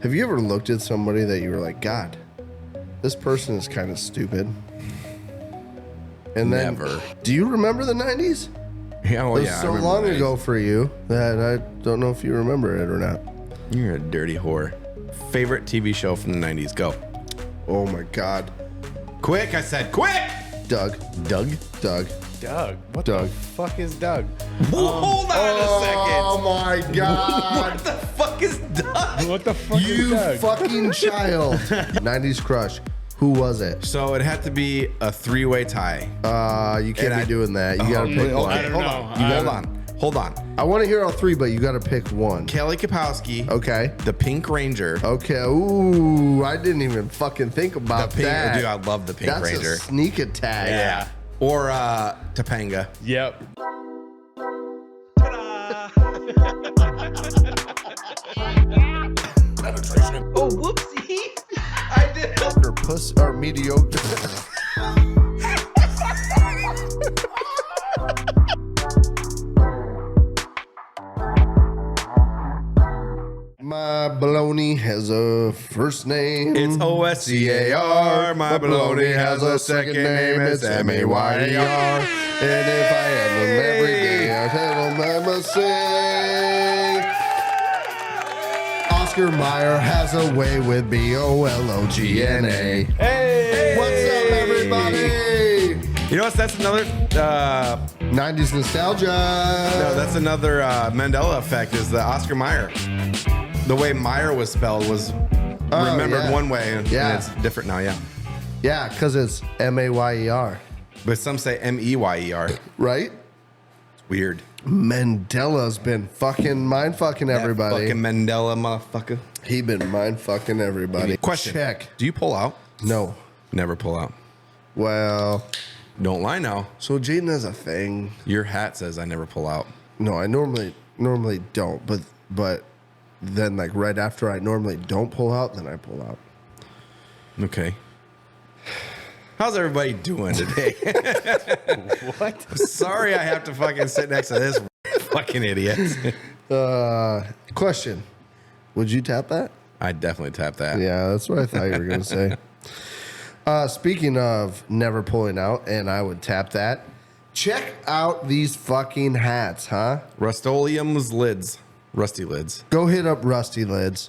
Have you ever looked at somebody that you were like, God, this person is kind of stupid? And then, Never. Do you remember the 90s? Yeah, well, It was yeah. so long ago for you that I don't know if you remember it or not. You're a dirty whore. Favorite TV show from the 90s? Go. Oh my God. Quick, I said quick! Doug. Doug? Doug. Doug. What Doug. the fuck is Doug? Hold on Oh a my second. God. What the fuck is Doug? What the fuck is You Doug? fucking child. 90s crush. Who was it? So it had to be a three-way tie. You can't be doing that. You gotta pick one. I don't hold know. on. Hold on. I want to hear all three, but you gotta pick one. Kelly Kapowski. Okay. The Pink Ranger. Okay. Ooh, I didn't even fucking think about The Pink, that. dude, I love the Pink That's Ranger. a sneak attack. Yeah. Or Topanga. Yep. Oh, whoopsie. I did. Or puss or mediocre. My baloney has a first name. It's OSCAR. My baloney has a second name. It's MAYER. And if I have them every day, I tell them I must say. Oscar Mayer has a way with BOLOGNA. Hey. What's up, everybody? You know what? That's another. 90s nostalgia. No, that's another Mandela effect. Is the Oscar Mayer. The way Meyer was spelled was remembered one way, and it's different now. Yeah. Yeah, because it's MAYER. But some say MEYER. Right? It's weird. Mandela's been fucking mind fucking everybody. That fucking Mandela motherfucker. He been mind fucking everybody. Question. Check. Do you pull out? No. Never pull out. Well, Don't lie now. so Jaden has a thing. Your hat says I never pull out. No, I normally don't, but then like right after I normally don't pull out, then I pull out. Okay. How's everybody doing today? What? Sorry I have to fucking sit next to this fucking idiot. Question. Would you tap that? I definitely tap that. Yeah, that's what I thought you were going to say. Speaking of never pulling out, and I would tap that, check out these fucking hats, huh? Rust-Oleum's lids. Rusty lids. Go hit up Rusty Lids.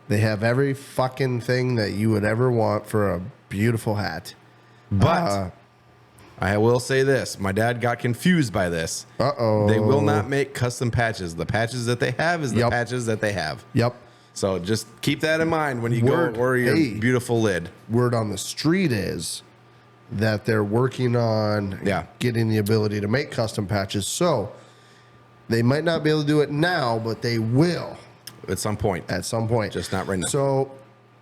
They have every fucking thing that you would ever want for a beautiful hat. But I will say this. My dad got confused by this. Uh-oh. They will not make custom patches. The patches that they have is the patches that they have. Yep. So just keep that in mind when you Word. go order your Hey. beautiful lid. Word on the street is that they're working on getting the ability to make custom patches. So they might not be able to do it now, but they will At some point. at some point. Just not right now. So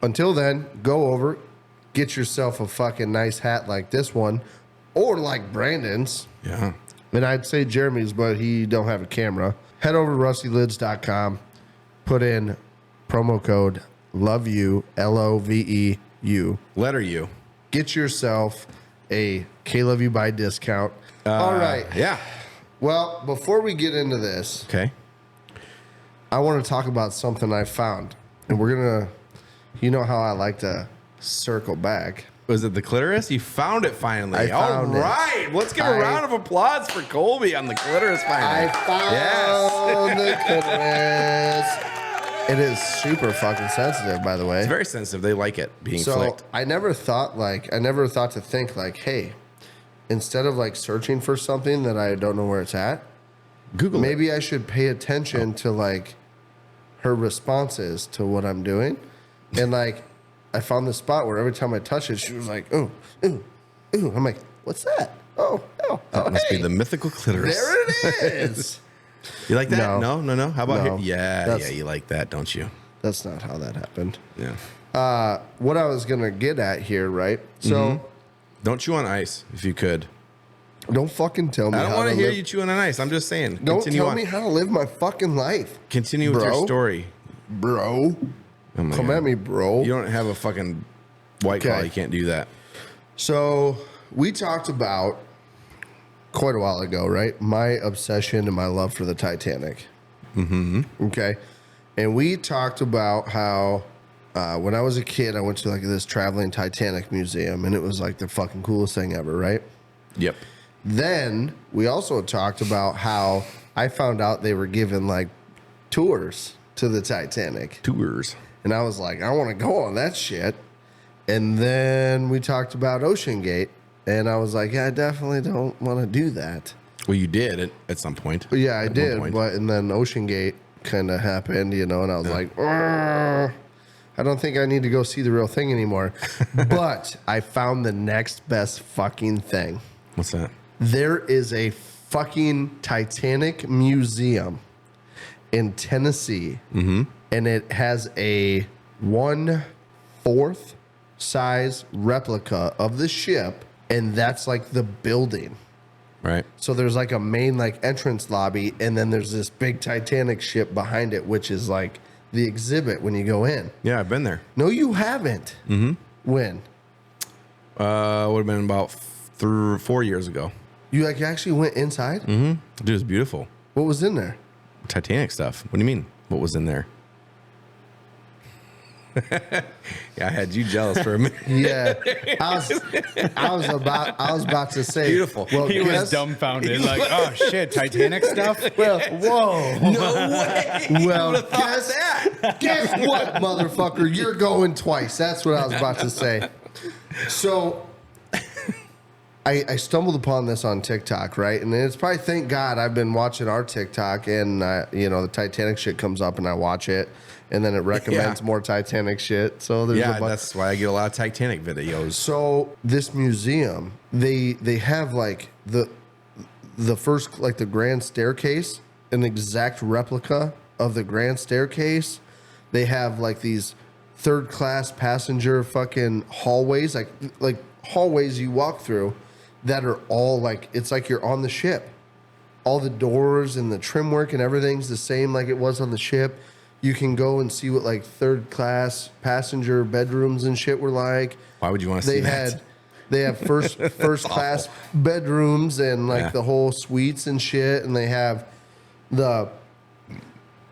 until then, go over, get yourself a fucking nice hat like this one, or like Brandon's. Yeah. And I'd say Jeremy's, but he don't have a camera. Head over to rustylids.com, put in promo code LOVEU, LOVEU. Letter U. Get yourself a KLYB buy discount. All right. Yeah. Well, before we get into this, Okay. I want to talk about something I found. And we're going to, you know how I like to circle back. Was it the clitoris? You found it finally. I found it. All right. Let's give a round of applause for Colby on the clitoris finally. I found the clitoris. It is super fucking sensitive, by the way. It's very sensitive. They like it being So flicked. I never thought to think like, hey, instead of like searching for something that I don't know where it's at, Google maybe I should pay attention to like her responses to what I'm doing. And like, I found this spot where every time I touch it, she was like, ooh, ooh, ooh. I'm like, what's that? Oh, That must be the mythical clitoris. there it is. You like that? No. No. How about No. here? Yeah, That's- you like that, don't you? That's not how that happened. Yeah. What I was going to get at here, right? So Don't chew on ice if you could. don't fucking tell me I don't how want to hear live. you chewing on ice. I'm just saying. Don't Continue tell on. me how to live my fucking life. Continue with your bro. story. Bro. Oh my Come God. at me, bro. You don't have a fucking white claw. Okay. You can't do that. So we talked about quite a while ago, right? My obsession and my love for the Titanic. Mm-hmm. Okay. And we talked about how when I was a kid, I went to like this traveling Titanic museum, and it was like the fucking coolest thing ever, right? Yep. Then we also talked about how I found out they were giving like tours to the Titanic. Tours. And I was like, I want to go on that shit. And then we talked about Ocean Gate, and I was like, yeah, I definitely don't want to do that. Well, you did at some point. Yeah, I did. But and then Ocean Gate kind of happened, you know, and I was like, I don't think I need to go see the real thing anymore. But I found the next best fucking thing. What's that? There is a fucking Titanic museum in Tennessee, and it has a 1/4 size replica of the ship, and that's like the building. Right. So there's like a main like entrance lobby, and then there's this big Titanic ship behind it, which is like the exhibit when you go in. Yeah, I've been there. No, you haven't. When? Would have been about 4 years ago. You like actually went inside? Dude, it was beautiful. What was in there? Titanic stuff. What do you mean? What was in there? Yeah, I had you jealous for a minute. Yeah, I was about to say Beautiful. Well, He was dumbfounded, like, oh shit, Titanic stuff. Well, whoa. No way. Well, guess what, motherfucker? You're going twice. That's what I was about to say. So, I stumbled upon this on TikTok, right? And it's probably, thank God, I've been watching our TikTok, and you know, the Titanic shit comes up, and I watch it, and then it recommends more Titanic shit. So there's Yeah, that's why I get a lot of Titanic videos. So this museum, they have like the first, like the grand staircase, an exact replica of the grand staircase. They have like these third class passenger fucking hallways, like hallways you walk through that are all like, it's like you're on the ship. All the doors and the trim work and everything's the same like it was on the ship. You can go and see what like third class passenger bedrooms and shit were like. Why would you want to see that? They have first class bedrooms and like the whole suites and shit, and they have the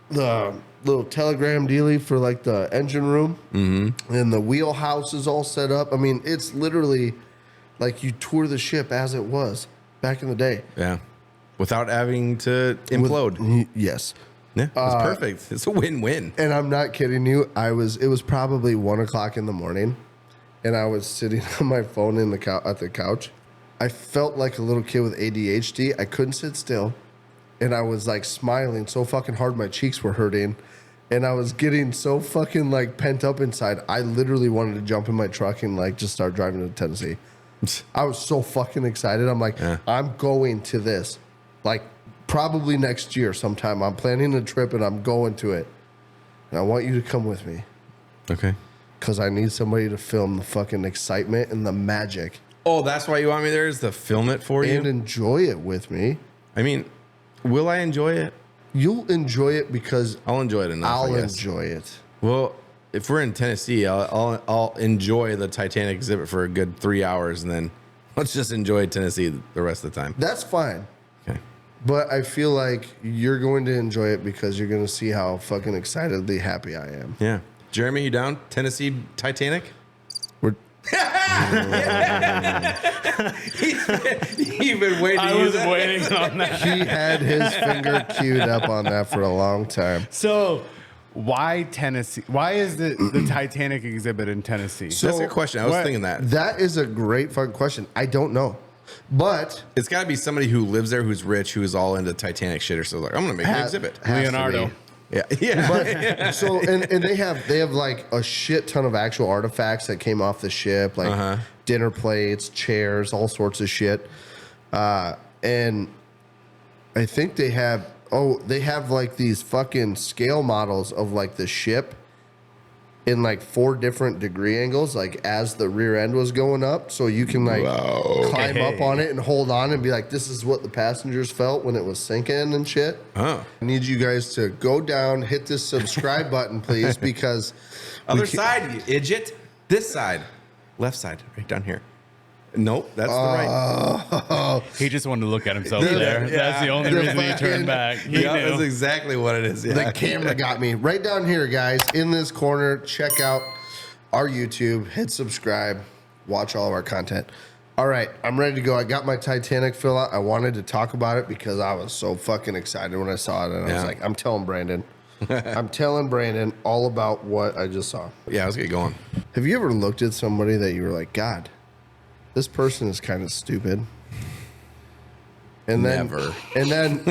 little telegram dealie for like the engine room, and the wheelhouse is all set up. I mean, it's literally like you tour the ship as it was back in the day. Yeah, without having to implode. Yes. Yeah, it's perfect. It's a win-win. And I'm not kidding you. It was probably 1:00 in the morning, and I was sitting on my phone at the couch. I felt like a little kid with ADHD. I couldn't sit still, and I was like smiling so fucking hard my cheeks were hurting, and I was getting so fucking like pent up inside. I literally wanted to jump in my truck and like just start driving to Tennessee. I was so fucking excited. I'm like, I'm going to this, like. Probably next year sometime. I'm planning a trip and I'm going to it. And I want you to come with me. Okay. Because I need somebody to film the fucking excitement and the magic. Oh, that's why you want me there, is to film it for you? And enjoy it with me. I mean, will I enjoy it? You'll enjoy it because I'll enjoy it enough, I'll I guess. enjoy it. Well, if we're in Tennessee, I'll enjoy the Titanic exhibit for a good 3 hours, and then let's just enjoy Tennessee the rest of the time. That's fine. Okay. But I feel like you're going to enjoy it because you're going to see how fucking excitedly happy I am. Yeah. Jeremy, you down? Tennessee Titanic? We're You've been waiting. I was waiting on that. He had his finger queued up on that for a long time. So, why Tennessee? Why is the Titanic exhibit in Tennessee? So- That's a good question. I was thinking that. That is a great fucking question. I don't know. But It's got to be somebody who lives there, who's rich, who's all into Titanic shit, or so. Like, I'm gonna make an exhibit. has to Leonardo. be. Yeah, yeah. But so and they have like a shit ton of actual artifacts that came off the ship, like dinner plates, chairs, all sorts of shit. And I think they have like these fucking scale models of like the ship in like 4 different degree angles, like as the rear end was going up, so you can like climb up on it and hold on and be like, this is what the passengers felt when it was sinking and shit. Oh. I need you guys to go down, hit this subscribe button, please, because Other side, you idiot. This side. Left side, right down here. Nope, that's the right. He just wanted to look at himself there. Yeah. That's the only reason he turned back. He Yeah, knew. that's exactly what it is. Yeah. The camera got me. Right down here, guys, in this corner, check out our YouTube, hit subscribe, watch all of our content. All right, I'm ready to go. I got my Titanic fill out. I wanted to talk about it because I was so fucking excited when I saw it. And I was like, I'm telling Brandon. I'm telling Brandon all about what I just saw. Yeah, let's get going. Have you ever looked at somebody that you were like, God, this person is kind of stupid? And then, Never. And then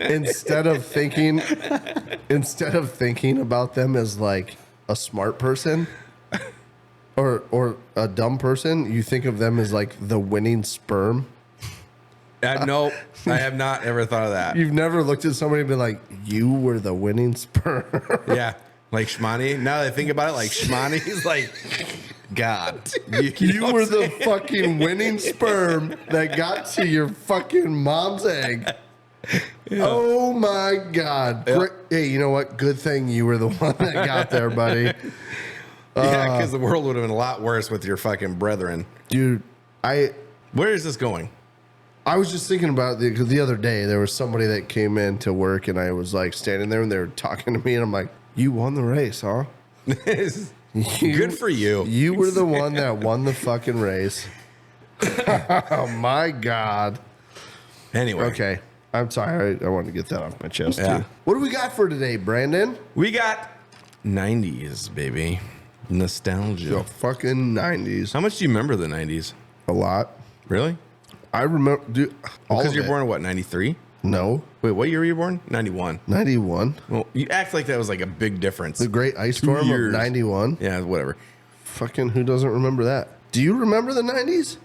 instead of thinking about them as like a smart person or a dumb person, you think of them as like the winning sperm. Nope, I have not ever thought of that. You've never looked at somebody and been like, you were the winning sperm. Yeah, like Shmani. Now that I think about it, like Shmani is like, God, You were the fucking winning sperm that got to your fucking mom's egg. Yeah. Oh my God. Yeah. Hey, you know what? Good thing you were the one that got there, buddy. Yeah, because the world would have been a lot worse with your fucking brethren. Dude, Where is this going? I was just thinking about the other day. There was somebody that came in to work, and I was like standing there, and they were talking to me, and I'm like, "You won the race, huh? Good for you. You were the one that won the fucking race." Oh my God. Anyway, Okay, I'm sorry. I wanted to get that off my chest Yeah. too. What do we got for today, Brandon? we got 90s, baby. Nostalgia. The fucking 90s. How much do you remember the 90s? A lot. Really? I remember, dude. Because you're born in what, 93? No, Wait, what year were you born? 91. 91. Well, you act like that was like a big difference. The Great Ice Storm years. of 91. Yeah, whatever. Fucking who doesn't remember that? Do you remember the 90s?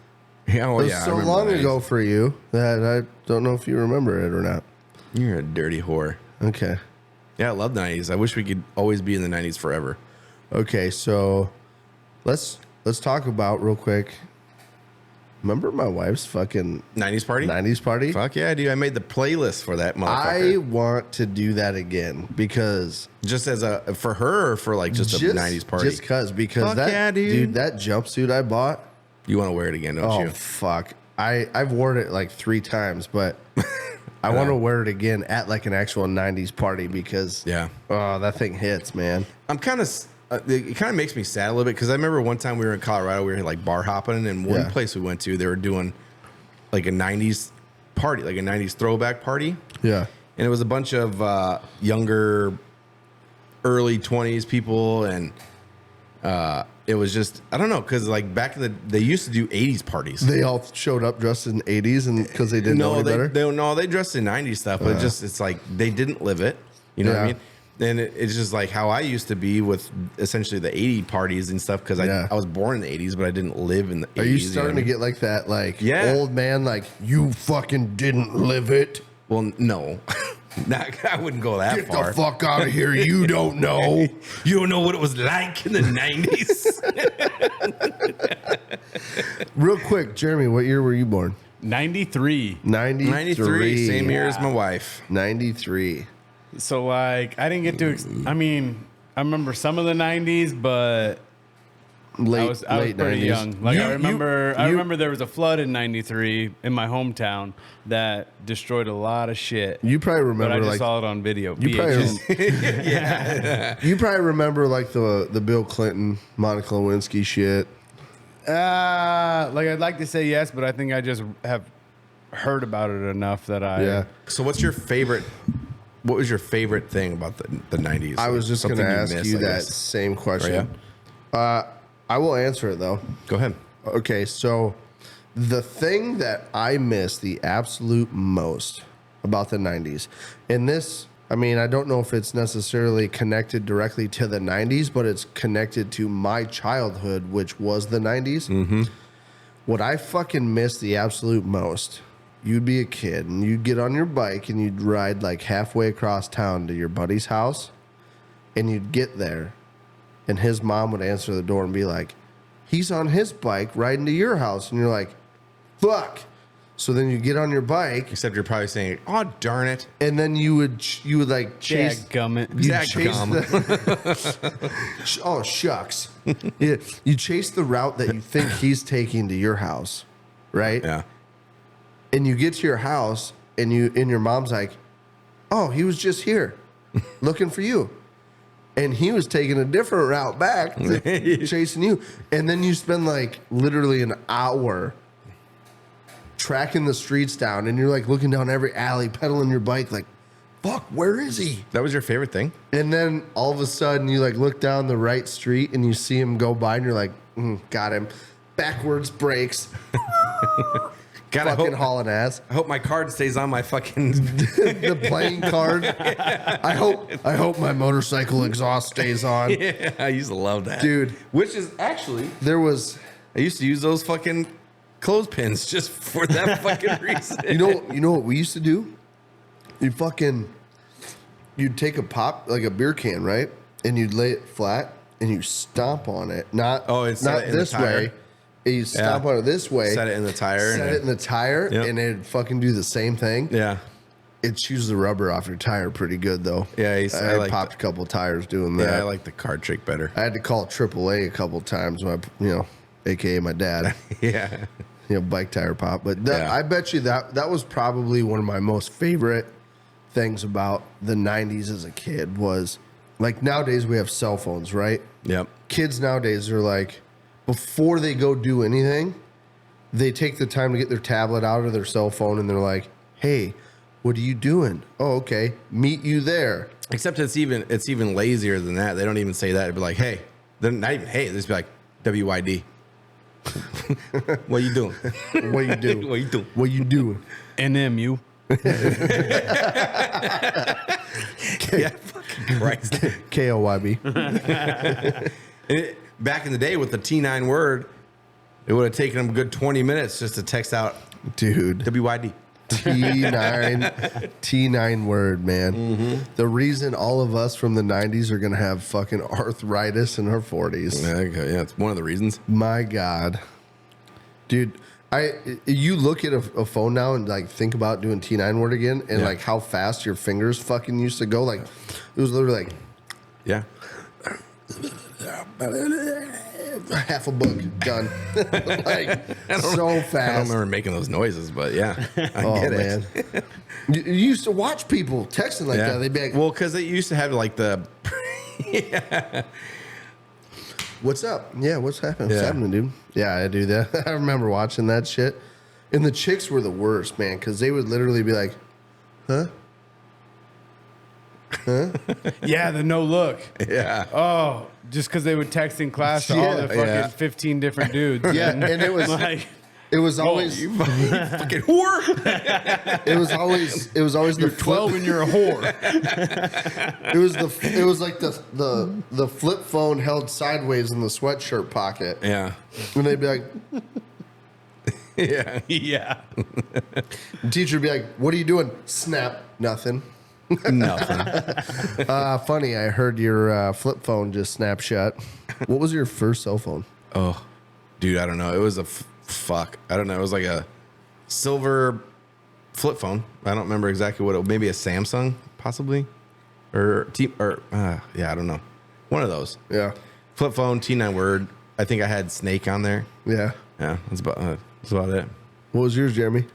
Yeah, It well, was yeah. I so remember long the 90s. ago for you that I don't know if you remember it or not. You're a dirty whore. Okay. Yeah, I love the 90s. I wish we could always be in the 90s forever. Okay, so let's talk about real quick. Remember my wife's fucking 90s party? 90s party? Fuck yeah, dude. I made the playlist for that I motherfucker. want to do that again because Just as a, for her or for like just a 90s party? Just because Fuck that yeah, dude. that jumpsuit I bought. You want to wear it again, don't Oh you? fuck! I've worn it like 3 times, but I want to wear it again at like an actual 90s party because Yeah. oh, that thing hits, man. I'm kind of, it kind of makes me sad a little bit because I remember one time we were in Colorado, we were like bar hopping, and one Yeah. place we went to, they were doing like a 90s party, like a 90s throwback party. Yeah. And it was a bunch of younger, early 20s people, and it was just, I don't know, because like back in they used to do 80s parties. They all showed up dressed in 80s and because they didn't know any better. They dressed in 90s stuff, but it's like they didn't live it. You know what I Yeah. mean? And it's just like how I used to be with essentially the 80 parties and stuff because Yeah. I was born in the 80s, but I didn't live in the 80s. Are you know starting what I to mean? get like that, like Yeah. old man, like you fucking didn't live it? Well, no. I wouldn't go that Get far. the fuck out of here! You don't know. You don't know what it was like in the 90s. Real quick, Jeremy, what year were you born? 93. 93. 93, same year as my wife. 93. So like I didn't get to. I mean, I remember some of the 90s, but Late, I was late pretty 90s. young. Like You- I remember, you- I remember there was a flood in '93 in my hometown that destroyed a lot of shit. You probably but I remember just like saw it on video. you VHS. probably, you probably remember like the Bill Clinton, Monica Lewinsky shit. Like I'd like to say yes, but I think I just have heard about it enough that I. Yeah. So what's your favorite? What was your favorite thing about the 90s? I was just going Something to ask missed, you I that guess. same question. Oh, I will answer it though. Go ahead. Okay, so the thing that I miss the absolute most about the 90s, and this, I mean, I don't know if it's necessarily connected directly to the 90s, but it's connected to my childhood, which was the 90s. Mm-hmm. What I fucking miss the absolute most, you'd be a kid and you'd get on your bike and you'd ride like halfway across town to your buddy's house, and you'd get there and his mom would answer the door and be like, he's on his bike riding to your house. And you're like, fuck, So then you get on your bike, Except you're probably saying, "Oh darn it!" and then you would like chase. Dadgummit. You Dadgum. chase the, oh shucks! Yeah, you chase the route that you think he's taking to your house, right? Yeah. And you get to your house, and your mom's like, "Oh, he was just here, looking for you," and he was taking a different route back, chasing you, and then you spend like literally an hour tracking the streets down, and you're like looking down every alley, pedaling your bike, like, fuck, where is he? That was your favorite thing? And then all of a sudden, you like look down the right street and you see him go by, and you're like, got him. Backwards brakes, God, fucking hauling ass. I hope my card stays on my fucking. The playing card. I hope my motorcycle exhaust stays on, Yeah, I used to love that, dude. Which is actually, There was, I used to use those fucking clothespins just for that fucking reason. you know what we used to do? You'd take a pop, like a beer can, right? And you'd lay it flat and you stomp on it. Not And set not it in the this tire. way. You stomp on it this way. Set it in the tire. Set it in the tire, Yep. and it'd fucking do the same thing. Yeah. It chews the rubber off your tire pretty good, though. Yeah, I I like popped a couple tires doing Yeah, that. I like the card trick better. I had to call AAA a couple times when AKA my dad, Yeah. bike tire pop. But Yeah. I bet you that was probably one of my most favorite things about the 90s as a kid was, like, nowadays we have cell phones, right? Yep. Kids nowadays are like, before they go do anything, they take the time to get their tablet out of their cell phone, and they're like, hey, what are you doing? Oh, okay. Meet you there. Except it's even lazier than that. They don't even say that. It'd be like, hey. They're not even hey. They just be like, WYD. What you doing? What you do? What you doing? What you doing? NMU. Yeah, fucking Christ. KLYB. Back in the day with the T9 word, it would have taken them a good 20 minutes just to text out Dude. WYD. T9 word, man. Mm-hmm. The reason all of us from the 90s are going to have fucking arthritis in our 40s. Yeah, it's one of the reasons. My God. Dude, you look at a phone now and like think about doing T9 word again, and like how fast your fingers fucking used to go. Like it was literally like Yeah. half a book done. Like so I don't fast. remember making those noises, but yeah, I Oh get man. it. You used to watch people texting like that. They'd be like, well, because they used to have like the what's up? Yeah, what's happening? What's Yeah. happening, dude? Yeah, I do that. I remember watching that shit. And the chicks were the worst, man, because they would literally be like, huh? Yeah, the no look. yeah. Oh, just because they would text in class to all the fucking Yeah. 15 different dudes. Yeah, and it was like, it was always You fucking whore. it was always you're the 12 and you're a whore. it was like the flip phone held sideways in the sweatshirt pocket. Yeah. And they'd be like, Yeah. Yeah. the teacher would be like, what are you doing? Snap, nothing. Nothing. Funny, I heard your flip phone just snap shut. What was your first cell phone? Oh, dude, I don't know. It was a fuck. I don't know. It was like a silver flip phone. I don't remember exactly what it was. Maybe a Samsung, possibly, or yeah, I don't know. One of those. Yeah. Flip phone, T9 word. I think I had Snake on there. Yeah. Yeah, that's about it. What was yours, Jeremy?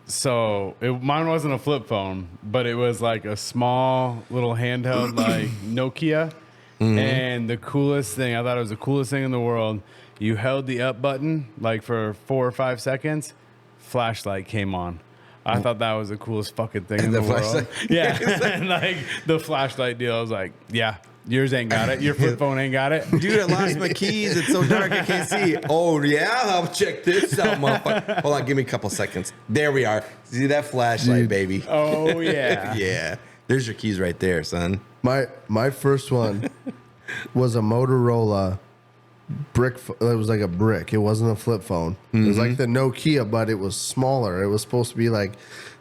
So mine wasn't a flip phone, but it was like a small little handheld like Nokia. And the coolest thing, I thought it was the coolest thing in the world. You held the up button like for 4 or 5 seconds, flashlight came on. I thought that was the coolest fucking thing in the world. flashlight? Yeah, and like the flashlight deal, I was like, yeah, yours ain't got it. Your flip phone ain't got it. Dude, I lost my keys. It's so dark I can't see. Oh yeah, I'll check this out, motherfucker. Hold on, give me a couple seconds. There we are. See that flashlight, baby? Oh yeah. Yeah. There's your keys right there, son. My first one was a Motorola brick. It was like a brick. It wasn't a flip phone. It was like the Nokia, but it was smaller. It was supposed to be like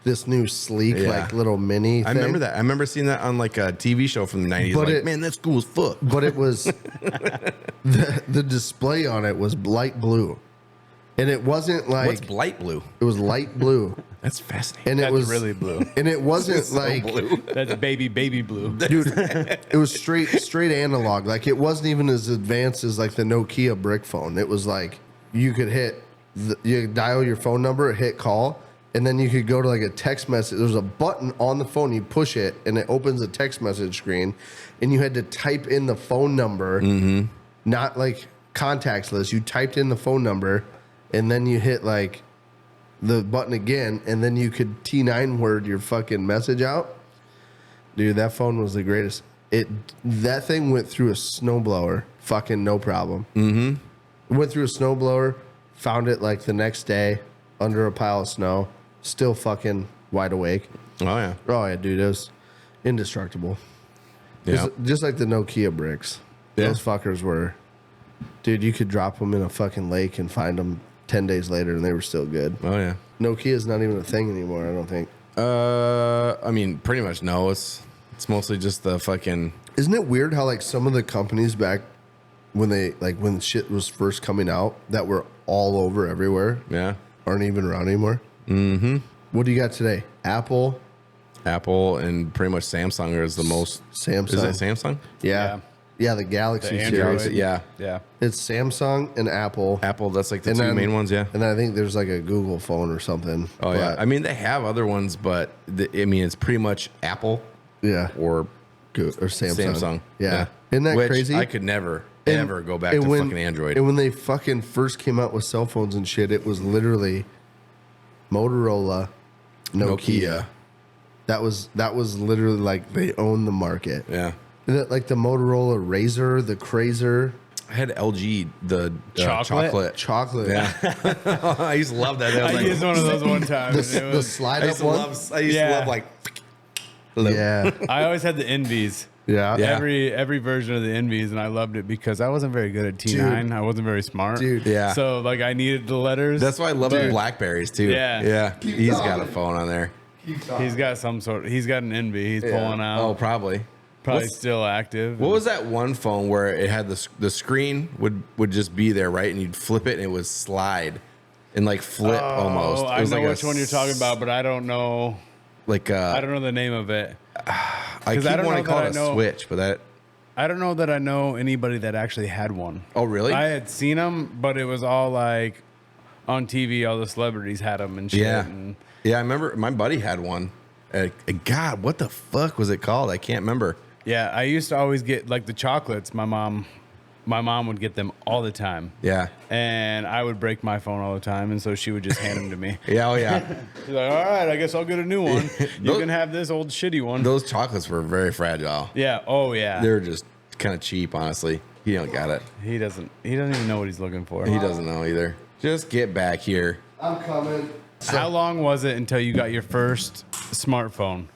this new sleek, Yeah. like little mini I thing. remember that. I remember seeing that on like a TV show from the 90s. But Like, it- man, that's cool as fuck. But it was the display on it was light blue, And it wasn't like What's light blue? it was light blue. That's fascinating. And it That's was really blue. And it wasn't So like blue. That's baby blue. dude, it was straight analog. Like it wasn't even as advanced as like the Nokia brick phone. It was like you could you could dial your phone number, hit call, and then you could go to like a text message. There's a button on the phone. You push it, and it opens a text message screen, and you had to type in the phone number, not like contacts list. You typed in the phone number, and then you hit like the button again, and then you could T9 word your fucking message out. Dude, that phone was the greatest. That thing went through a snowblower, fucking no problem. Went through a snowblower, found it like the next day under a pile of snow, still fucking wide awake. Oh yeah. Oh yeah, dude, it was indestructible. Yeah. Just like the Nokia bricks. Yeah. Those fuckers were, dude, you could drop them in a fucking lake and find them 10 days later and they were still good. Oh yeah. Nokia's not even a thing anymore, I don't think. I mean, pretty much no. It's mostly just the fucking. Isn't it weird how like some of the companies back when shit was first coming out that were all over everywhere Yeah. aren't even around anymore? Mm-hmm. What do you got today? Apple, And pretty much Samsung is the most. Samsung. Is it Samsung? Yeah. Yeah, the Galaxy The series. Android. Yeah. Yeah. It's Samsung and Apple. Apple. That's like the And two then- main ones. Yeah. And then I think there's like a Google phone or something. Oh yeah. But, I mean, they have other ones, but it's pretty much Apple yeah. or Or Samsung. Samsung. Yeah. Isn't that Which crazy? I could never, And- ever go back and to when- fucking Android. And when they fucking first came out with cell phones and shit, it was literally Motorola, Nokia. That was literally like they owned the market. Yeah. Isn't it like the Motorola Razr, the Crazer, I had LG, the Chocolate? chocolate, Yeah. I used to love that. I was I like, used one of those one time. and it the was- slide I up used to one. love. I used to Yeah. love like. Yeah, I always had the Envies. yeah, Yeah. Every version of the Envies, and I loved it because I wasn't very good at T9. Dude. I wasn't very smart. Dude. Yeah. So like I needed the letters. That's why I love the Blackberries too. Yeah. Yeah. He's got a phone on there. He's got he's got an Envy. He's pulling out. Oh, probably. Probably what's- still active. What was that one phone where it had the screen would just be there, right? And you'd flip it and it would slide and like flip almost. Oh, It I was know like which one you're talking about, but I don't know. Like I don't know the name of it. I keep I don't wanting to know call that it a I know- Switch, but that. I don't know that I know anybody that actually had one. Oh, really? I had seen them, but it was all like on TV. All the celebrities had them and shit. Yeah. And Yeah, I remember my buddy had one. God, what the fuck was it called? I can't remember. yeah, I used to always get like the chocolates. My mom would get them all the time. Yeah. And I would break my phone all the time, and so she would just hand them to me. Yeah. Oh, yeah. She's like, "All right, I guess I'll get a new one. You Those- can have this old shitty one." Those chocolates were very fragile. Yeah. Oh yeah. They were just kind of cheap, honestly. He don't got it. He doesn't even know what he's looking for. He doesn't know either. Just get back here. I'm coming. How long was it until you got your first smartphone?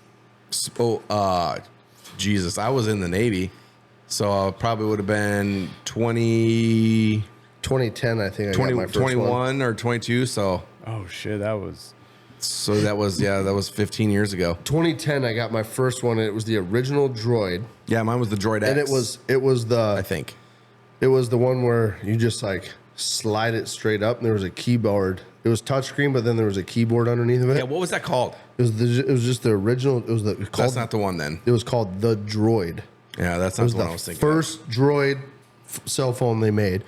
Jesus, I was in the Navy, so I probably would have been 20, 2010, I think I 20 got my first 21 one. or 22. So Oh shit, that was that was 15 years ago. 2010, I got my first one, and it was the original Droid, Yeah, mine was the Droid X. and it was I the think. one where you just like slide it straight up, and there was a keyboard. It was touchscreen, but then there was a keyboard underneath of it. Yeah, what was that called? It was just the original. It was That's called. not the one then. It was called the Droid. Yeah, that's It not was the one I the was thinking. first Droid cell phone they made,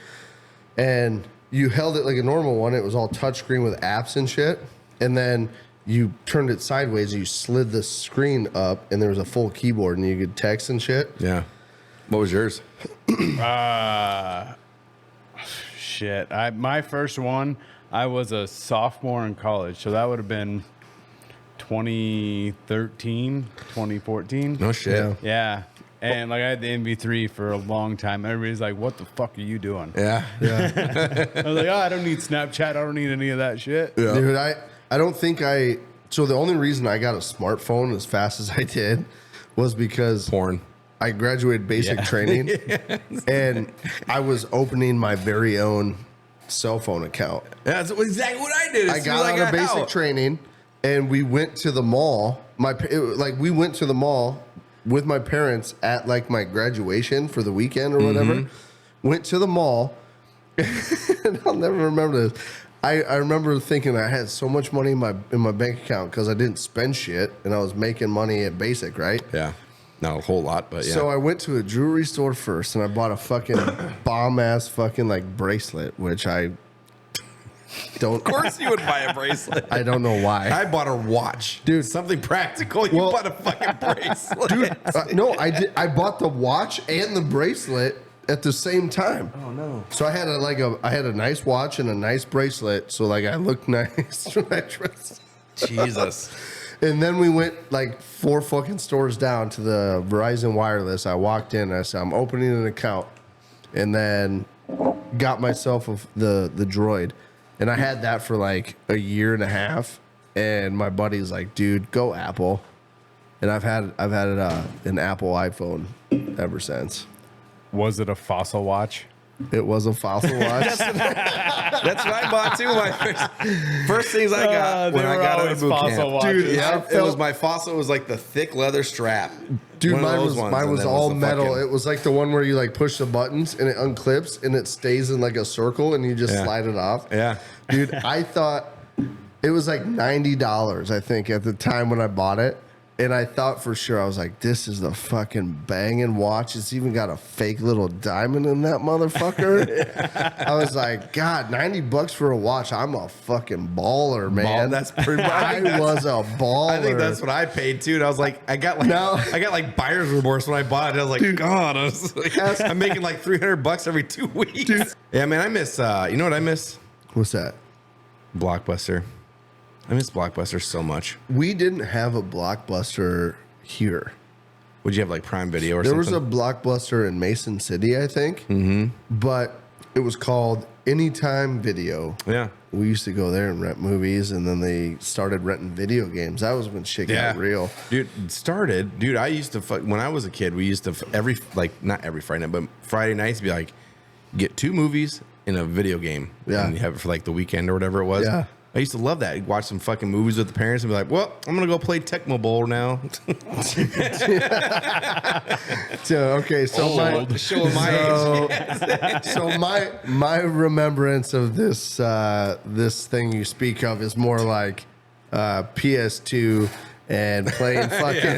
and you held it like a normal one. It was all touchscreen with apps and shit, and then you turned it sideways. And you slid the screen up, and there was a full keyboard, and you could text and shit. Yeah. What was yours? shit. My first one, I was a sophomore in college, so that would have been 2013, 2014. No shit. Yeah. Yeah. And like I had the MV3 for a long time. Everybody's like, "What the fuck are you doing?" Yeah. I was like, "Oh, I don't need Snapchat. I don't need any of that shit." Yeah. Dude, I don't think I. So the only reason I got a smartphone as fast as I did was because Porn. I graduated basic training, and I was opening my very own cell phone account. That's exactly what I did. I got out of basic training, and we went to the mall. We went to the mall with my parents at like my graduation for the weekend or whatever. Went to the mall, and I'll never remember this. I remember thinking I had so much money in my bank account because I didn't spend shit and I was making money at basic, right? Yeah. Not a whole lot, but yeah. So I went to a jewelry store first and I bought a fucking bomb ass fucking like bracelet, which I don't. Of course you would buy a bracelet. I don't know why. I bought a watch. Dude. Something practical. You Well- bought a fucking bracelet. Dude, no, I did. I bought the watch and the bracelet at the same time. Oh, no. So I had a nice watch and a nice bracelet. So like I looked nice when I dressed. Jesus. And then we went like 4 fucking stores down to the Verizon Wireless. I walked in and I said, I'm opening an account. And then got myself the droid. And I had that for like a year and a half. And my buddy's like, dude, go Apple. And I've had an Apple iPhone ever since. Was it a fossil watch? It was a fossil watch. That's what I bought too. My first things I got They when I were got out always of boot fossil camp. watches. Dude, Yeah, I it was my fossil. It was like the thick leather strap. Dude, One of mine those was ones, mine and was then all the metal. fucking- It was like the one where you like push the buttons and it unclips and it stays in like a circle and you just Yeah. slide it off. Yeah. Dude, I thought it was like $90, I think, at the time when I bought it. And I thought for sure, I was like, this is the fucking banging watch. It's even got a fake little diamond in that motherfucker. I was like, God, $90 for a watch. I'm a fucking baller, man. That's pretty much. I was a baller. I think that's what I paid too. And I was like, I got like buyer's remorse when I bought it. I was like, God, I was like, I'm making like $300 every 2 weeks. Yeah, man, I miss. You know what I miss? What's that? Blockbuster. I miss Blockbuster so much. We didn't have a Blockbuster here. Would you have like Prime Video or There something? was a Blockbuster in Mason City, I think. Mm-hmm. But it was called Anytime Video. Yeah. We used to go there and rent movies, and then they started renting video games. That was when shit got real. Dude, I used to when I was a kid, we used to not every Friday night, but Friday nights be like, get 2 movies in a video game. Yeah. And you have it for like the weekend or whatever it was. Yeah. I used to love that. Watch some fucking movies with the parents and be like, well, I'm going to go play Tecmo Bowl now. So Showing my age. so my remembrance of this this thing you speak of is more like PS2 and playing fucking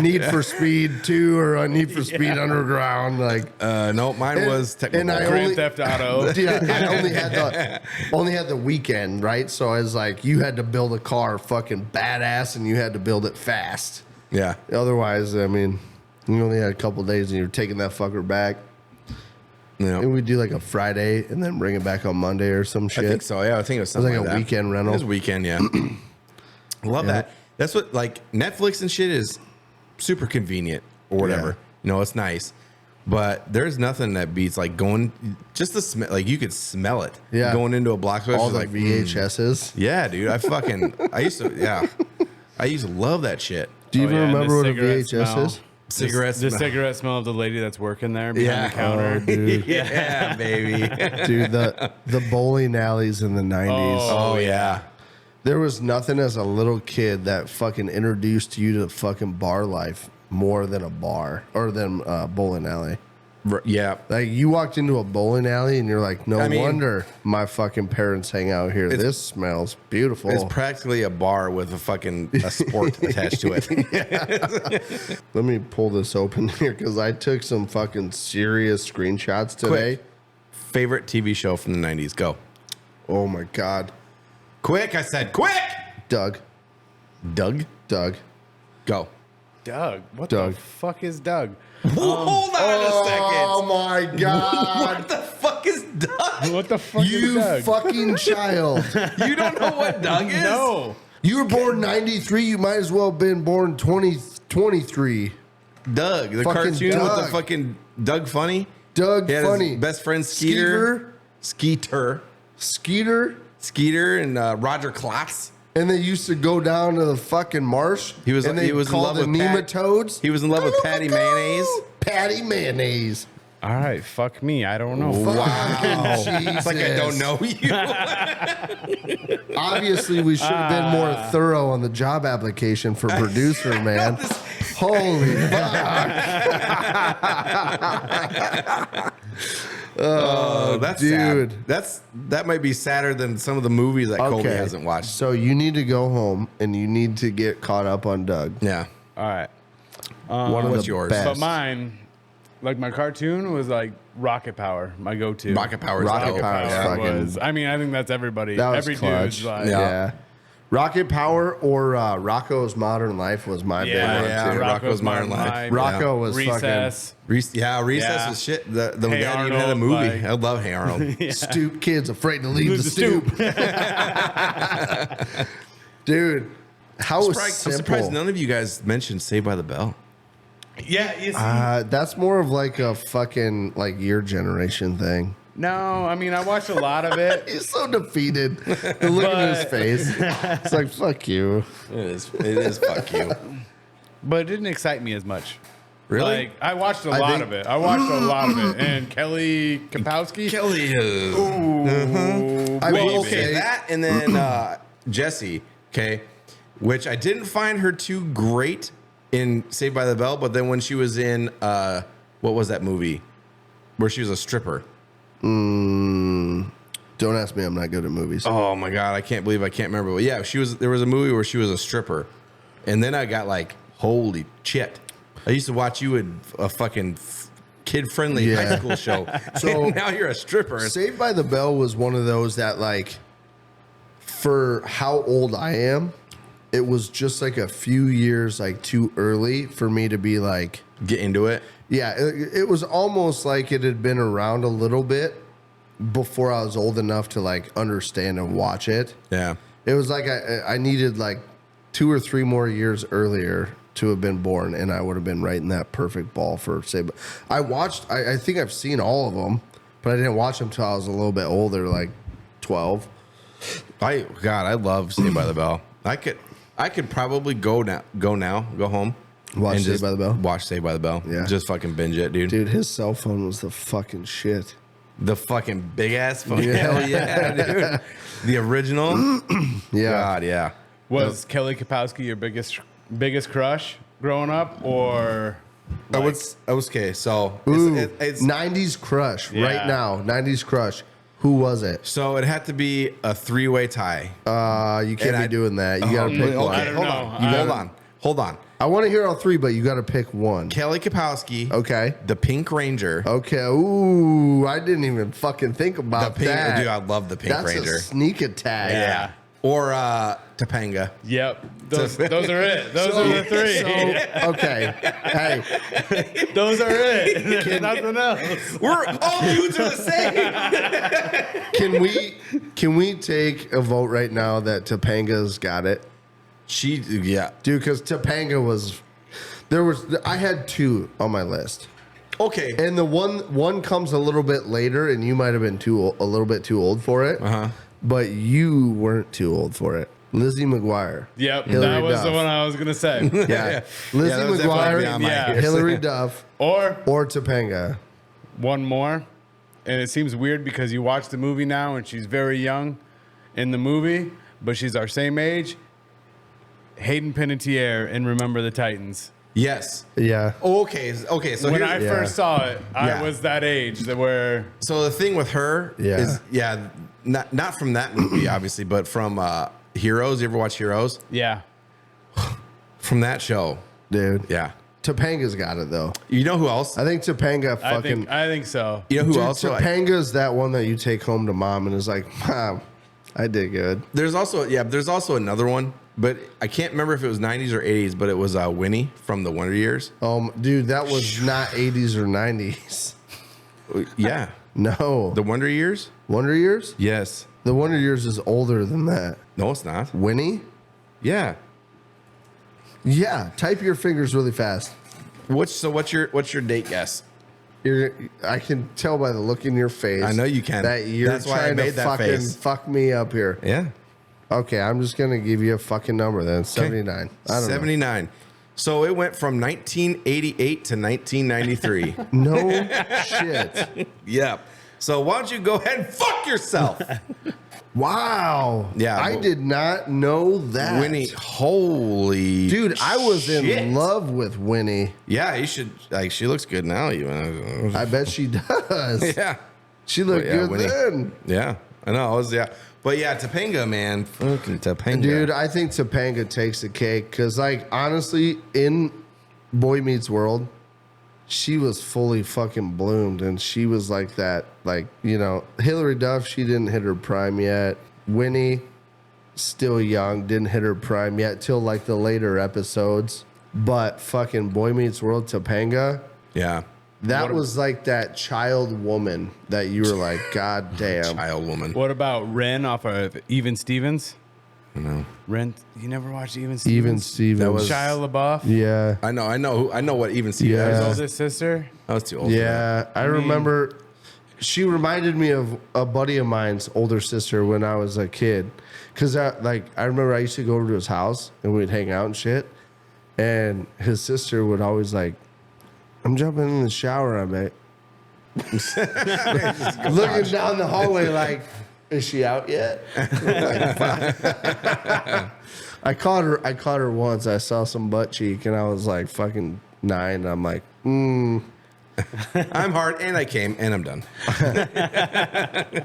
Need for Speed 2 or Need for Speed Underground. Like, No, mine was Tecmo and Bowl. I Grand only- Theft Auto. yeah, I only had the weekend, right? So I was like, you had to build a car fucking badass, and you had to build it fast. Yeah. Otherwise, I mean, you only had a couple days, and you're taking that fucker back. Yeah. And we do like a Friday, and then bring it back on Monday or some shit. I think so. Yeah, I think it was It was something like like a that. weekend It rental. was a weekend, yeah. Love that. That's what, like, Netflix and shit is super convenient or whatever. Yeah. You know, it's nice. But there's nothing that beats, like, going, just the smell, like, you could smell it. Yeah. Going into a Blockbuster. All the like, VHSs. Yeah, dude. I used to love that shit. Do you Oh, even yeah, and the remember what a cigarette VHS smell. is? Cigarettes. The cigarette smell of the lady that's working there behind the counter. Oh, dude. Yeah, baby. Dude, the bowling alleys in the 90s. Oh, yeah. There was nothing as a little kid that fucking introduced you to fucking bar life more than a bar or than a bowling alley. Yeah. Like, you walked into a bowling alley and you're like, no I mean, wonder my fucking parents hang out here. This smells beautiful. It's practically a bar with a sport attached to it. Let me pull this open here because I took some fucking serious screenshots today. Quick. Favorite TV show from the 90s? Go. Oh my God. Quick, I said quick. Doug. Doug? Go. Doug. What Doug. the fuck is Doug? Hold on Oh a my second. God. What the fuck is Doug? What the fuck is You Doug? fucking child. You don't know what Doug is? No. You were born 93. You might as well have been born 2023. Doug, the Fucking cartoon with Doug. the fucking Doug Funny. Doug He had Funny. his best friend Skeeter, Skeeter. and Roger Klotz. And they used to go down to the fucking marsh. He was and they in love called the with nematodes. He was in love with Patty Mayonnaise. Patty Mayonnaise. All right, fuck me. I don't know. Fucking It's like I don't know you. Obviously, we should have been more thorough on the job application for producer, man. Holy fuck. Oh, that's dude. sad. That might be sadder than some of the movies that Colby hasn't watched. So you need to go home and you need to get caught up on Doug. Yeah. All right. One of what's the yours? best. But mine, like my cartoon was like Rocket Power, my go-to. Rocket Power is Rocket dope. Power is Yeah. fucking- was, I mean, I think that's everybody. That was Every clutch. dude's like, Yeah. Rocket Power or Rocco's Modern Life was my big one yeah. too. Rocco's Modern Life. Rocco was Recess. Recess Yeah. was shit. The Hey guy even had a Arnold, movie. like- I love Hey Arnold. fucking stoop kids afraid to leave Leave the the stoop. Dude, how was I'm simple. surprised none of you guys mentioned Saved by the Bell. Yeah. You see, That's more of like a fucking like your generation thing. no, I mean, I watched a lot of it. He's so defeated. The look in his face. It's like, fuck you. It is fuck you. But it didn't excite me as much. Really? Like, I watched a I lot think- of it. I watched a lot of it. And Kelly Kapowski. Kelly is. Ooh, I baby. will Okay, say- that and then Jessie, okay, which I didn't find her too great in Saved by the Bell, but then when she was in what was that movie where she was a stripper? Don't ask me. I'm not good at movies. Oh my god, I can't believe I can't remember. But yeah, she was. There was a movie where she was a stripper, and then I got like, holy shit! I used to watch you in a fucking kid-friendly Yeah. high school show. So- So now you're a stripper. Saved by the Bell was one of those that, like, for how old I am, it was just like a few years like too early for me to be like, Get into it. yeah. It was almost like it had been around a little bit before I was old enough to like understand and watch it. Yeah. It was like I needed like 2 or 3 more years earlier to have been born, and I would have been right in that perfect ball for Saved. I watched. I think I've seen all of them, but I didn't watch them till I was a little bit older, like 12. I love Saved by the Bell. I could probably go home. Watch and Saved just by the Bell? Watch Saved by the Bell. Yeah. Just fucking binge it, dude. Dude, his cell phone was the fucking shit. The fucking big ass phone. Yeah. Hell yeah, dude. The original. Yeah. God, yeah. Was Kelly Kapowski your biggest crush growing up, or I like, was okay. So Ooh, it's 90s crush right Yeah. now. 90s crush. Who was it? so it had to be a 3-way tie. You can't And be I- doing that. You gotta pick one. I Okay, don't hold know. on. Hold on. I want to hear all 3, but you gotta pick one. Kelly Kapowski. Okay. The Pink Ranger. Okay. Ooh, I didn't even fucking think The about Pink. that. Dude, I love the Pink That's Ranger. a sneak attack. Yeah. Or Topanga. Yep, those are it. Those are the three. So, okay. Hey, Those are it. There's nothing else. We're all dudes are the same. can we take a vote right now that Topanga's got it? Yeah. Dude, because Topanga I had 2 on my list. Okay. And the one comes a little bit later, and you might have been a little bit too old for it. Uh-huh. But you weren't too old for it. Lizzie McGuire. Yep, Hillary that was the Duff. one I was gonna say. Yeah. Lizzie that was definitely beyond my Yeah. years. Hillary Duff, Or or Topanga. one more, and it seems weird because you watch the movie now and she's very young in the movie, but she's our same age. Hayden Panettiere in Remember the Titans. Yes. Yeah. Okay. So When here's, I Yeah. first saw it, Yeah. I was that age that where so the thing with her Yeah. is not from that movie obviously, but from Heroes. You ever watch Heroes? yeah. From that show. Dude. Yeah. Topanga's got it, though. You know who else? I think Topanga fucking. I think so. You know who Dude, else? Topanga's that one that you take home to mom and is like, Mom, I did good. There's also another one, but I can't remember if it was 90s or 80s, but it was Winnie from the Wonder Years. Dude, that was not 80s or 90s. Yeah. No. The Wonder Years? Wonder Years? Yes. The Wonder Years is older than that. No, it's not. Winnie? Yeah. Yeah. Type your fingers really fast. What's your date guess? I can tell by the look in your face. I know you can. That you're That's why I trying made to that fucking face. fuck me up here. Yeah. Okay, I'm just gonna give you a fucking number then. 79. I don't 79. So it went from 1988 to 1993. know. No shit. Yep. So why don't you go ahead and fuck yourself? Wow. Yeah, I but- did not know that. Winnie, holy Dude, I was shit. in love with Winnie. Yeah, you should. Like, she looks good now. Even. I bet she does. Yeah, She looked But yeah, good Winnie. then. yeah. I know. I was but yeah, Topanga, man, fucking Topanga, Dude, I think Topanga takes the cake because, like, honestly, in Boy Meets World, she was fully fucking bloomed, and she was like that. Like, you know, Hilary Duff, she didn't hit her prime yet. Winnie, still young, didn't hit her prime yet till like the later episodes. But fucking Boy Meets World, Topanga, Yeah, that was like that child woman that you were like, God damn. child woman. What about Ren off of Even Stevens? No, Ren, you never watched Even Stevens? Even Stevens. That was- Shia LaBeouf? Yeah. I know what even Steve. Yeah. His Yeah, oldest sister? I was too old. For that. Yeah, I remember she reminded me of a buddy of mine's older sister when I was a kid. Cause I remember I used to go over to his house and we'd hang out and shit. And his sister would always like, I'm jumping in the shower, I bet. Looking down the hallway like, is she out yet? Like, fuck. I caught her once. I saw some butt cheek and I was like fucking 9. And I'm like, I'm hard, and I came, and I'm done.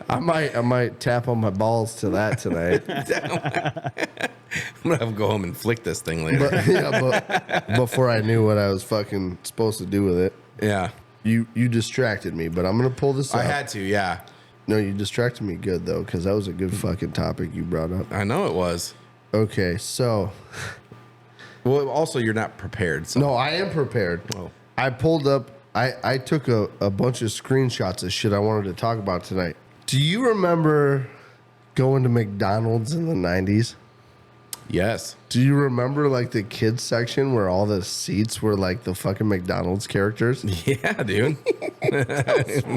I might tap on my balls to that tonight. I'm gonna have to go home and flick this thing later. but before I knew what I was fucking supposed to do with it, Yeah, you distracted me. But I'm gonna pull this up. I had to. Yeah, No, you distracted me good though, because that was a good fucking topic you brought up. I know it was. Okay, so Well, also you're not prepared. So. no, I am prepared. Oh. I pulled up. I took a bunch of screenshots of shit I wanted to talk about tonight. Do you remember going to McDonald's in the 90s? Yes. Do you remember like the kids section where all the seats were like the fucking McDonald's characters? Yeah, dude.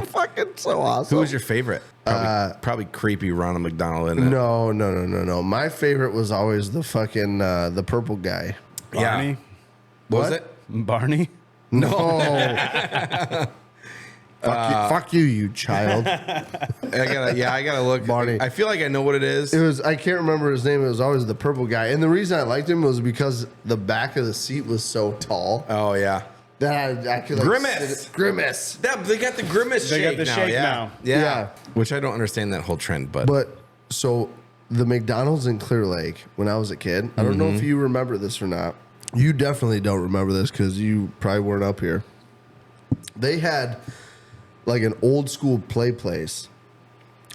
Fucking so awesome. Who was your favorite? Probably creepy Ronald McDonald, isn't it? No. My favorite was always the fucking the purple guy. Barney? Yeah. What was What? it? Barney? No. Fuck you, you child. I gotta look. Barney. I feel like I know what it is. It was, I can't remember his name. It was always the purple guy. And the reason I liked him was because the back of the seat was so tall Oh yeah. that I could like Grimace. Grimace. They got the grimace They got shake the now. shake yeah. now. Yeah. Yeah. Which I don't understand that whole trend, but, But so the McDonald's in Clear Lake when I was a kid, I don't know if you remember this or not. You definitely don't remember this because you probably weren't up here. They had like an old school play place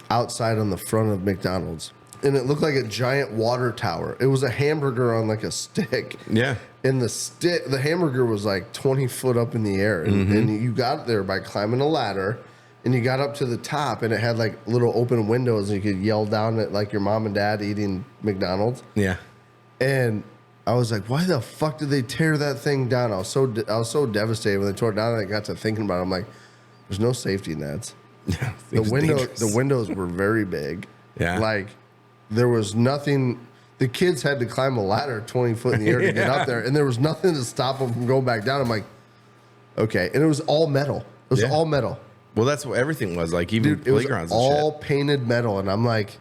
outside on the front of McDonald's. And it looked like a giant water tower. It was a hamburger on like a stick. yeah. And the hamburger was like 20 foot up in the air. And you got there by climbing a ladder. And you got up to the top, and it had like little open windows, and you could yell down at like your mom and dad eating McDonald's. Yeah. And I was like, why the fuck did they tear that thing down? I was so devastated when they tore it down. And I got to thinking about it. I'm like, there's no safety nets. The windows were very big. Yeah. Like there was nothing. The kids had to climb a ladder 20 foot in the air to get up there, and there was nothing to stop them from going back down. I'm like, okay. And it was all metal. It was Yeah. all metal. Well, that's what everything was like. Even Dude, it was playgrounds all and painted metal. And I'm like,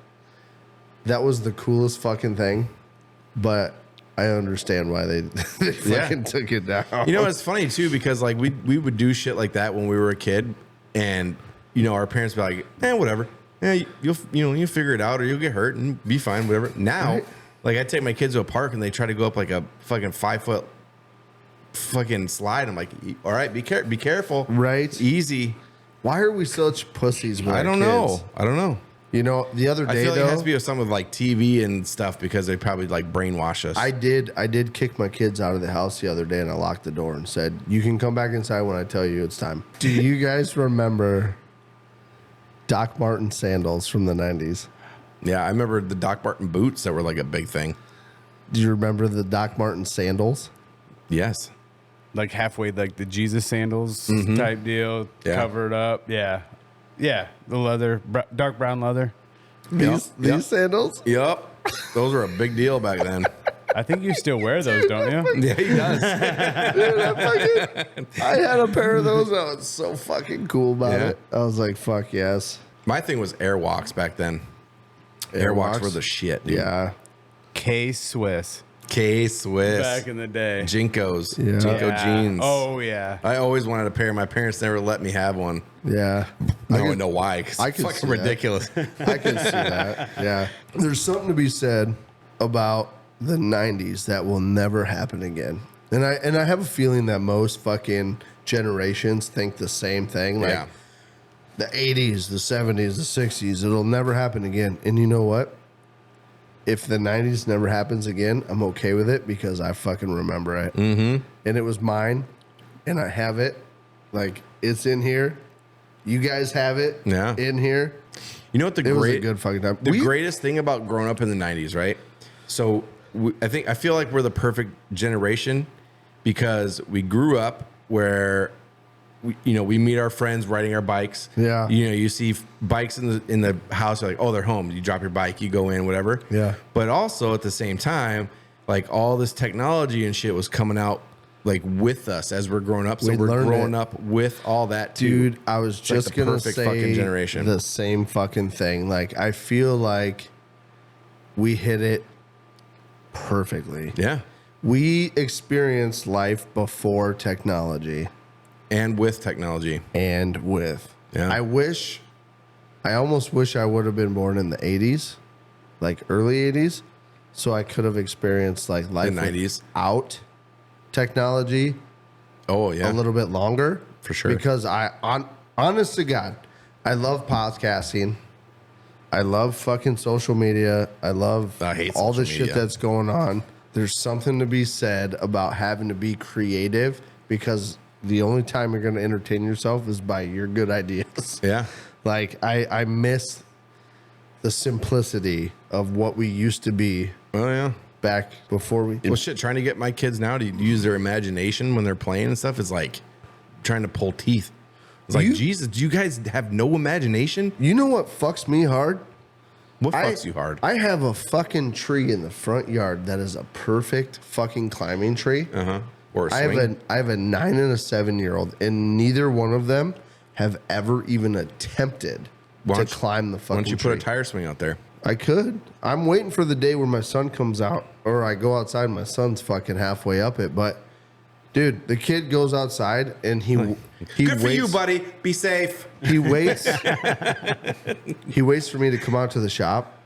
that was the coolest fucking thing. But I understand why they Yeah. fucking took it down. shit. You know, it's funny too because like we would do shit like that when we were a kid, and you know our parents would be like, whatever. Yeah, you'll figure it out, or you'll get hurt and be fine, whatever. Now, Right. like I take my kids to a park and they try to go up like a fucking 5 foot fucking slide. I'm like, all right, be careful, Right. Easy. Why are we such pussies with I our don't kids? know. I don't know. You know, the other I day feel like it has though, to be with some of like TV and stuff because they probably like brainwash us. I did kick my kids out of the house the other day, and I locked the door and said, "You can come back inside when I tell you it's time." Do you guys remember Doc Marten sandals from the 90s? Yeah, I remember the Doc Marten boots that were like a big thing. Do you remember the Doc Marten sandals? Yes. Like halfway, like the Jesus sandals type deal, Yeah. covered up. Yeah. Yeah. The leather, dark brown leather. These Yep. sandals? Yep. Those were a big deal back then. I think you still wear those, don't you? Yeah, he does. Dude, I had a pair of those. I was so fucking cool about Yeah. it. I was like, fuck yes. My thing was Airwalks back then. Airwalks were the shit, dude. Yeah. K-Swiss. K-Swiss. Back in the day. Jinkos. Yeah. Jinko Yeah. jeans. Oh, yeah. I always wanted a pair. My parents never let me have one. Yeah. I don't know why. 'Cause I it's could fucking see that. ridiculous. I can see that. Yeah. There's something to be said about the 90s that will never happen again. And I have a feeling that most fucking generations think the same thing. Like Yeah. the 80s, the 70s, the 60s, it'll never happen again. And you know what? If the 90s never happens again, I'm okay with it because I fucking remember it. Mm-hmm. And it was mine. And I have it. Like, it's in here. You guys have it in here. You know what It was a good fucking time. The greatest thing about growing up in the 90s, right? So I feel like we're the perfect generation because we grew up where we meet our friends riding our bikes. Yeah. You see bikes in the house, you're like, oh, they're home. You drop your bike, you go in, whatever. Yeah. But also at the same time, like all this technology and shit was coming out like with us as we're growing up. So we're growing up with all that too. Dude, I was It's like just the gonna perfect say fucking generation. the same fucking thing. Like, I feel like we hit it perfectly. Yeah. We experienced life before technology And with technology. and with. Yeah. I almost wish I would have been born in the 80s, like early 80s, so I could have experienced like life 90s. without technology Oh, yeah. a little bit longer. For sure. Because honest to God, I love podcasting. I love fucking social media. I hate all the social shit media. that's going on. There's something to be said about having to be creative because the only time you're going to entertain yourself is by your good ideas. Yeah. Like, I miss the simplicity of what we used to be Oh, yeah. back before we. Well, shit, trying to get my kids now to use their imagination when they're playing and stuff is like trying to pull teeth. It's like, Jesus, do you guys have no imagination? You know what fucks me hard? What fucks you hard? I have a fucking tree in the front yard that is a perfect fucking climbing tree. Uh-huh. Or a swing. I have a 9 and a 7-year-old, and neither one of them have ever even attempted to climb the fucking tree. Why don't you put a tire swing out there? I could. I'm waiting for the day where my son comes out, or I go outside and my son's fucking halfway up it. But dude, the kid goes outside and he Good waits, for you, buddy. Be safe. He waits. He waits for me to come out to the shop,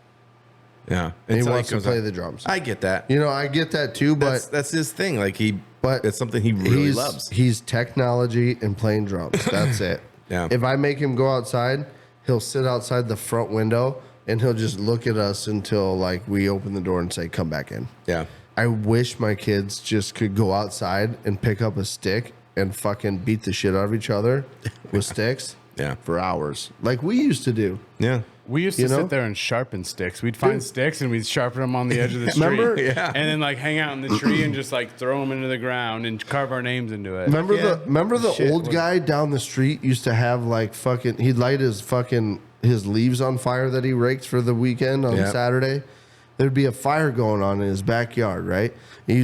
Yeah. and he Until wants to comes play out. the drums. I get that. You know, I get that too, but That's his thing. Like But it's something he really he's, loves. He's technology and playing drums. That's it. Yeah. If I make him go outside, he'll sit outside the front window and he'll just look at us until like we open the door and say, "Come back in." Yeah. I wish my kids just could go outside and pick up a stick and fucking beat the shit out of each other with sticks. Yeah. For hours, like we used to do. Yeah. We used to sit there and sharpen sticks. We'd find sticks and we'd sharpen them on the edge of the street. Remember? Yeah. And then like hang out in the tree and just like throw them into the ground and carve our names into it. Remember the Shit old was- guy down the street used to have like fucking he'd light his leaves on fire that he raked for the weekend on Yep. Saturday. There'd be a fire going on in his backyard, right? And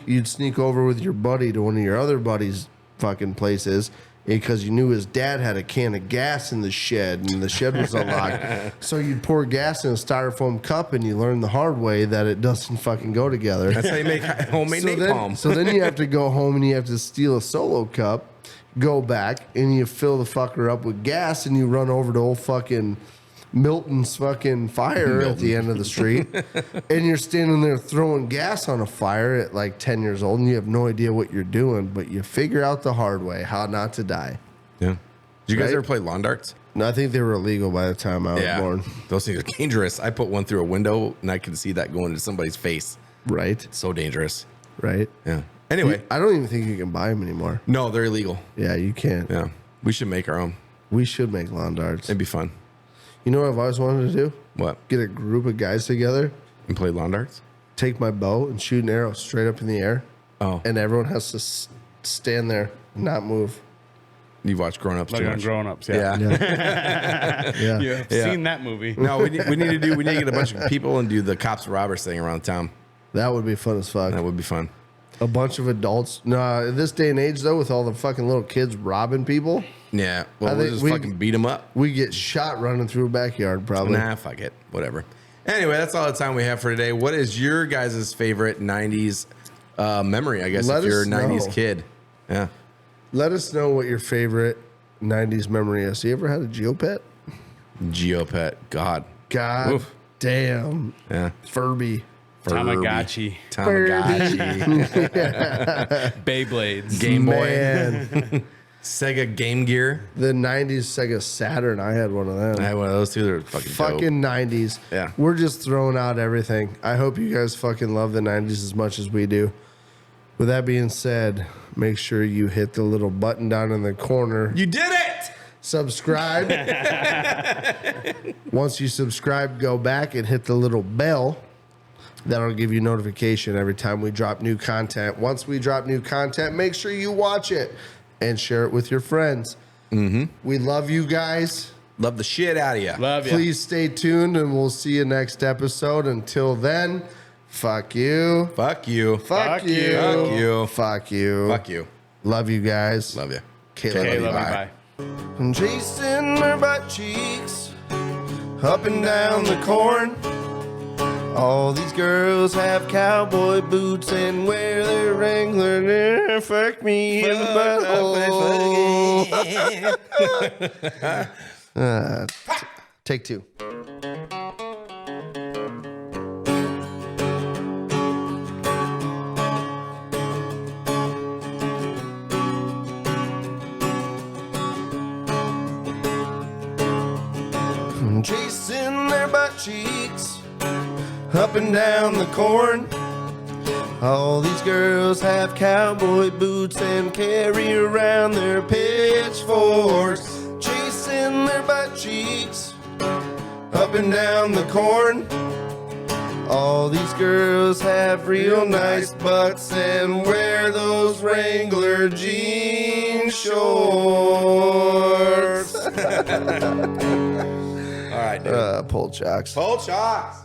you'd sneak over with your buddy to one of your other buddies' fucking places because you knew his dad had a can of gas in the shed and the shed was unlocked. So you'd pour gas in a styrofoam cup and you learn the hard way that it doesn't fucking go together. That's how you make homemade So napalm. then you have to go home and you have to steal a Solo cup, go back, and you fill the fucker up with gas and you run over to old fucking Milton's fucking fire at the end of the street. And you're standing there throwing gas on a fire at like 10 years old and you have no idea what you're doing, but you figure out the hard way how not to die. Yeah. Did you guys Right? ever play lawn darts? No, I think they were illegal by the time I was born. Those things are dangerous. I put one through a window and I could see that going into somebody's face. Right? So dangerous. Right? Yeah. Anyway, I don't even think you can buy them anymore. no, they're illegal. Yeah, you can't. Yeah. We should make our own. We should make lawn darts. It'd be fun. You know what I've always wanted to do? What? Get a group of guys together, And play lawn darts? take my bow and shoot an arrow straight up in the air, Oh. and everyone has to stand there and not move. You've watched Grown Ups Like too on much. Grown Ups, Yeah. Yeah. You've Yeah. seen that movie. No, we need to get a bunch of people and do the cops and robbers thing around town. That would be fun as fuck. That would be fun. A bunch of adults. No, in this day and age, though, with all the fucking little kids robbing people, Yeah. I Well, we'll think just we- fucking beat them up. we get shot running through a backyard, probably. Nah, fuck it. Whatever. Anyway, that's all the time we have for today. What is your guys' favorite 90s memory, I guess, Let if you're a us 90s know. kid? Yeah. Let us know what your favorite 90s memory is. You ever had a Geopet? Geopet. God. God Oof. damn. Yeah. Furby. Tamagotchi. Tamagotchi. Beyblades. Game Boy. Man. Sega Game Gear. The 90s Sega Saturn. I had one of them. I had one of those too. They're fucking dope. 90s. Yeah. We're just throwing out everything. I hope you guys fucking love the 90s as much as we do. With that being said, make sure you hit the little button down in the corner. You did it! Subscribe. Once you subscribe, go back and hit the little bell. That'll give you notification every time we drop new content. Once we drop new content, make sure you watch it and share it with your friends. Mm-hmm. We love you guys. Love the shit out of you. Love you. Please stay tuned and we'll see you next episode. Until then, fuck you. Fuck you. Fuck you. Fuck you. Fuck you. Fuck you. Love you guys. Love you. KLYB. Okay, love you. Bye. And chasing her butt cheeks up and down the corn. All these girls have cowboy boots and wear their Wrangler. Fuck me in the butthole. Take two. Chasing their butt cheeks up and down the corn. All these girls have cowboy boots and carry around their pitchforks. Chasing their butt cheeks up and down the corn. All these girls have real nice butts and wear those Wrangler jean shorts. All right, dude. Pull chocks. Pull shots.